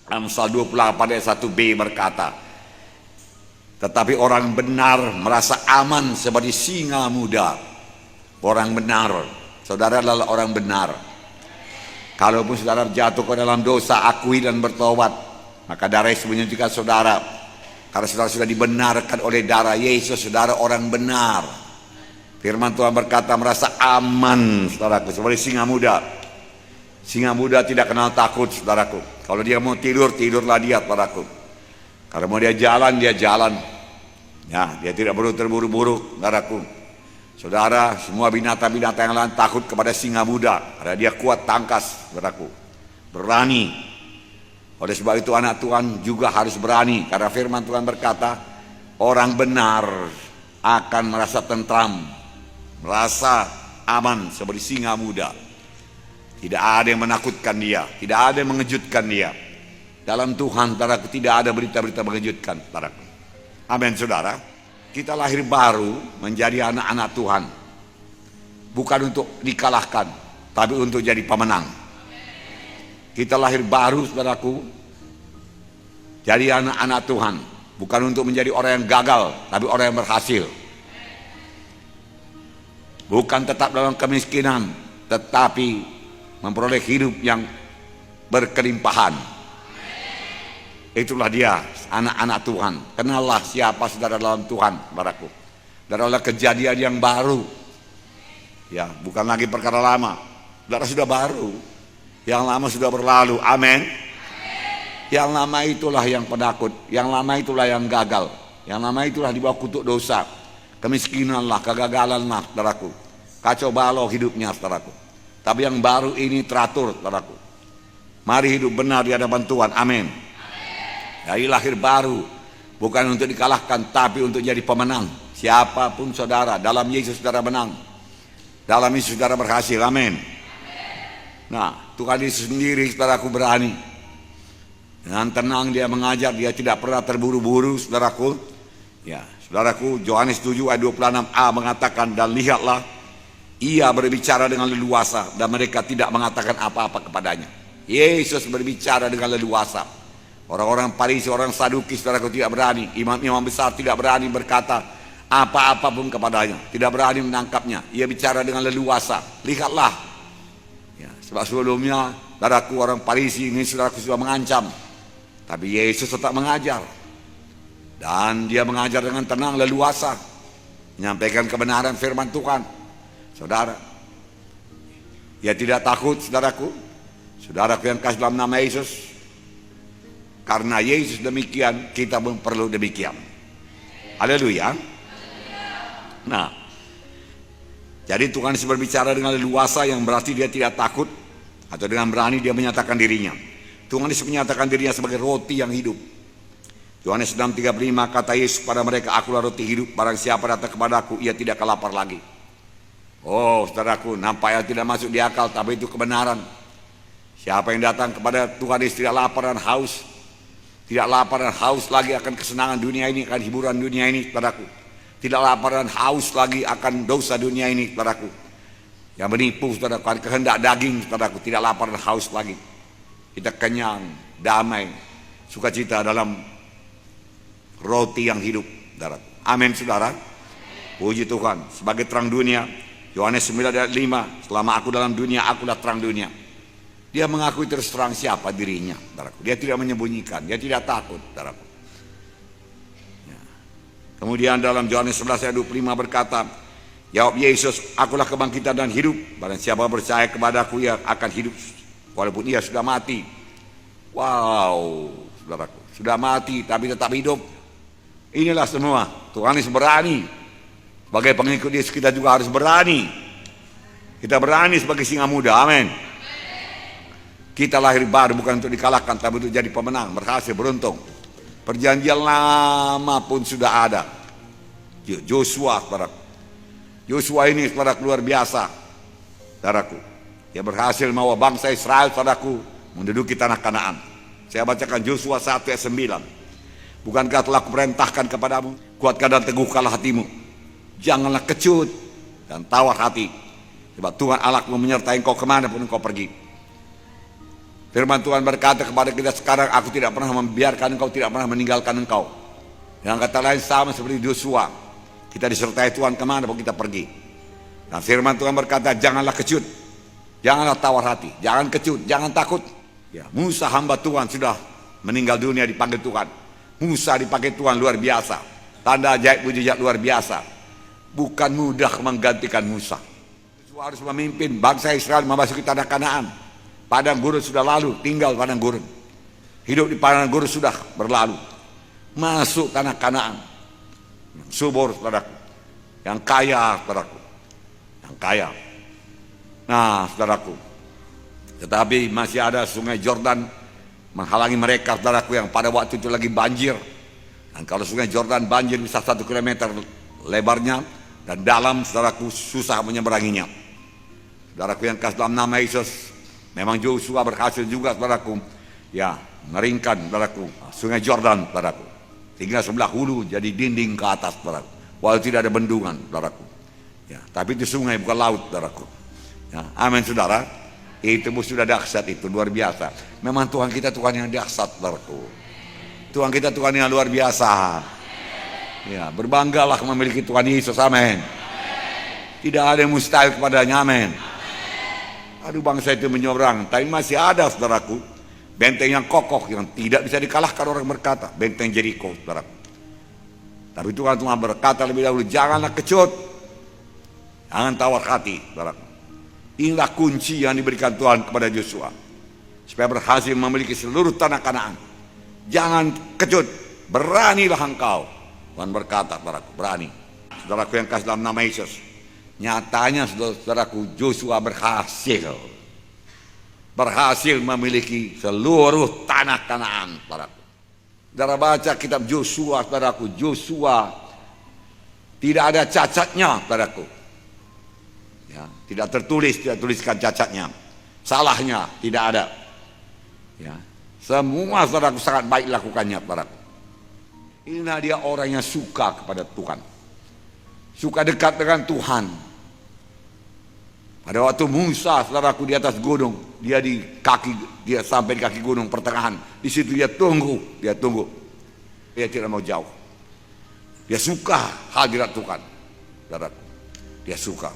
Amsal 28 ayat 1b berkata, tetapi orang benar merasa aman seperti singa muda. Orang benar, saudara adalah orang benar. Kalaupun saudara jatuh ke dalam dosa, akui dan bertobat, maka darah Yesus menyucikan saudara. Karena saudara sudah dibenarkan oleh darah Yesus, saudara orang benar. Firman Tuhan berkata merasa aman, saudaraku, seperti singa muda. Singa muda tidak kenal takut, saudaraku. Kalau dia mau tidur, tidurlah dia, saudaraku. Kalau mau dia jalan, dia jalan. Ya, dia tidak perlu terburu-buru, saudaraku. Saudara, semua binatang-binatang yang lain takut kepada singa muda karena dia kuat tangkas, saudaraku. Berani. Oleh sebab itu anak Tuhan juga harus berani, karena firman Tuhan berkata, orang benar akan merasa tentram, merasa aman seperti singa muda. Tidak ada yang menakutkan dia, tidak ada yang mengejutkan dia. Dalam Tuhan, saudaraku, tidak ada berita-berita mengejutkan, saudaraku. Amin, saudara. Kita lahir baru menjadi anak-anak Tuhan, bukan untuk dikalahkan, tapi untuk jadi pemenang. Kita lahir baru, saudaraku, jadi anak-anak Tuhan, bukan untuk menjadi orang yang gagal, tapi orang yang berhasil. Bukan tetap dalam kemiskinan, tetapi memperoleh hidup yang berkelimpahan. Itulah dia, anak-anak Tuhan. Kenallah siapa saudara dalam Tuhan, saudaraku. Adalah kejadian yang baru. Ya, bukan lagi perkara lama. Saudara sudah baru. Yang lama sudah berlalu. Amin. Yang lama itulah yang penakut. Yang lama itulah yang gagal. Yang lama itulah di bawah kutuk dosa. Kemiskinanlah, kegagalanlah, saudaraku. Kacau balau hidupnya, saudaraku. Tapi yang baru ini teratur, saudaraku. Mari hidup benar di hadapan Tuhan. Amin. Dari lahir baru, bukan untuk dikalahkan, tapi untuk jadi pemenang. Siapapun saudara, dalam Yesus saudara menang. Dalam Yesus saudara berhasil. Amin. Nah, Tuhan Yesus sendiri, saudaraku, berani. Dengan tenang dia mengajar, dia tidak pernah terburu-buru, saudaraku. Ya, saudaraku, Yohanes 7 ayat 26a mengatakan, dan lihatlah, ia berbicara dengan leluasa, dan mereka tidak mengatakan apa-apa kepadanya. Yesus berbicara dengan leluasa. Orang-orang Farisi, orang Saduki, saudaraku, tidak berani. Imam-imam besar tidak berani berkata apa-apa pun kepadanya, tidak berani menangkapnya. Ia bicara dengan leluasa. Lihatlah, ya, sebab sebelumnya, saudaraku, orang Farisi ini, saudaraku, sudah mengancam, tapi Yesus tetap mengajar, dan dia mengajar dengan tenang, leluasa, menyampaikan kebenaran firman Tuhan. Saudara, ia tidak takut, saudaraku. Saudaraku yang kasih dalam nama Yesus, karena Yesus demikian, kita pun perlu demikian. Haleluya. Nah, jadi Tuhan Yesus berbicara dengan leluasa, yang berarti dia tidak takut, atau dengan berani dia menyatakan dirinya. Tuhan Yesus menyatakan dirinya sebagai roti yang hidup. Yohanes 6:35 kata Yesus pada mereka, akulah roti hidup, barang siapa datang kepadaku, ia tidak akan lapar lagi. Oh, saudaraku, nampaknya tidak masuk di akal, tapi itu kebenaran. Siapa yang datang kepada Tuhan Yesus tidak lapar dan haus. Tidak lapar dan haus lagi akan kesenangan dunia ini, akan hiburan dunia ini, saudaraku. Tidak lapar dan haus lagi akan dosa dunia ini, saudaraku. Yang menipu, saudaraku, akan kehendak daging, saudaraku. Tidak lapar dan haus lagi. Kita kenyang, damai, sukacita dalam roti yang hidup, saudaraku. Amin, saudara. Puji Tuhan. Sebagai terang dunia, Yohanes 9 ayat 5, selama aku dalam dunia, akulah terang dunia. Dia mengakui terus terang siapa dirinya, saudaraku. Dia tidak menyembunyikan, dia tidak takut, saudaraku. Ya. Kemudian dalam Yohanes 11 ayat 25 berkata, jawab Yesus, akulah kebangkitan dan hidup. Barang siapa percaya kepadaku, ia akan hidup walaupun ia sudah mati. Wow, saudaraku, sudah mati tapi tetap hidup. Inilah semua Tuhan Yesus berani. Sebagai pengikut Yesus kita juga harus berani. Kita berani sebagai singa muda. Amin. Kita lahir baru bukan untuk dikalahkan, tapi untuk jadi pemenang, berhasil, beruntung. Perjanjian lama pun sudah ada. Joshua, saudaraku. Joshua ini, saudaraku, luar biasa, saudaraku. Dia berhasil membawa bangsa Israel, saudaraku, menduduki tanah Kanaan. Saya bacakan Joshua 1 ayat 9. Bukankah telah kuperintahkan kepadamu, kuatkan dan teguhkanlah hatimu. Janganlah kecut dan tawar hati, sebab Tuhan Allahmu menyertai engkau kemanapun engkau pergi. Firman Tuhan berkata kepada kita sekarang, aku tidak pernah membiarkan engkau, tidak pernah meninggalkan engkau. Yang kata lain sama seperti Yosua, kita disertai Tuhan kemana pun kita pergi. Dan firman Tuhan berkata, janganlah kecut, janganlah tawar hati, jangan kecut, jangan takut. Ya, Musa hamba Tuhan sudah meninggal dunia, dipanggil Tuhan. Musa dipakai Tuhan luar biasa, tanda ajaib mujizat luar biasa. Bukan mudah menggantikan Musa. Yosua harus memimpin bangsa Israel memasuki tanah Kanaan. Padang gurun sudah lalu, tinggal padang gurun. Hidup di padang gurun sudah berlalu. Masuk tanah Kanaan yang subur, saudaraku, yang kaya, saudaraku, yang kaya. Nah, saudaraku, tetapi masih ada sungai Jordan menghalangi mereka, saudaraku, yang pada waktu itu lagi banjir. Dan kalau sungai Jordan banjir bisa 1 kilometer lebarnya dan dalam, saudaraku, susah menyeberanginya. Saudaraku yang kasih dalam nama Yesus, memang Yosua berhasil juga, saudaraku, ya, meringkan, saudaraku, sungai Jordan, saudaraku, sehingga sebelah hulu jadi dinding ke atas, saudaraku, walau tidak ada bendungan, saudaraku. Ya, tapi itu sungai bukan laut, saudaraku. Ya, amin, saudara. Itu sudah dahsyat, itu luar biasa. Memang Tuhan kita Tuhan yang dahsyat, saudaraku. Tuhan kita Tuhan yang luar biasa. Ya, berbanggalah memiliki Tuhan Yesus, amin. Tidak ada yang mustahil kepadanya, amin. Aduh, bangsa itu menyeberang, tapi masih ada, saudaraku, benteng yang kokoh yang tidak bisa dikalahkan. Orang berkata benteng Jericho, saudaraku. Tapi Tuhan berkata lebih dahulu, janganlah kecut, jangan tawar hati, saudaraku. Inilah kunci yang diberikan Tuhan kepada Yosua supaya berhasil memiliki seluruh tanah Kanaan. Jangan kecut, beranilah engkau. Tuhan berkata, saudaraku, berani. Saudaraku yang kasih dalam nama Yesus, nyatanya, saudaraku, Yosua berhasil memiliki seluruh tanah Kanaan, saudaraku. Saudara baca kitab Yosua, saudaraku, Yosua tidak ada cacatnya, saudaraku. Ya, tidak tuliskan cacatnya, salahnya tidak ada. Ya, semua, saudaraku, sangat baik lakukannya, saudaraku. Inilah dia orang yang suka kepada Tuhan, suka dekat dengan Tuhan. Pada waktu Musa, saudaraku, di atas gunung, dia sampai di kaki gunung pertengahan. Di situ dia tunggu. Dia tidak mau jauh. Dia suka hadirat Tuhan, saudaraku. Dia suka.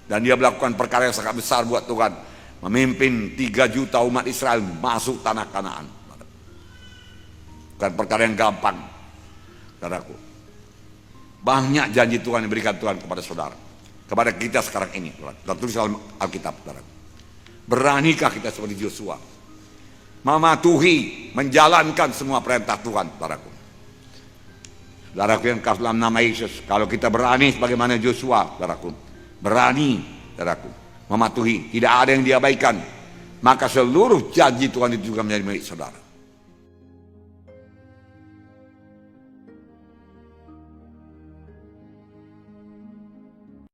Dan dia melakukan perkara yang sangat besar buat Tuhan, memimpin 3 juta umat Israel masuk tanah Kanaan. Bukan perkara yang gampang, saudaraku. Banyak janji Tuhan yang diberikan Tuhan kepada saudara, kepada kita sekarang ini. Tertulis dalam Alkitab, saudara. Beranikah kita seperti Yosua mematuhi, menjalankan semua perintah Tuhan, saudaraku. Saudaraku yang kasih dalam nama Yesus, kalau kita berani sebagaimana Yosua, saudaraku, berani, saudaraku, mematuhi, tidak ada yang diabaikan, maka seluruh janji Tuhan itu juga menjadi milik saudara.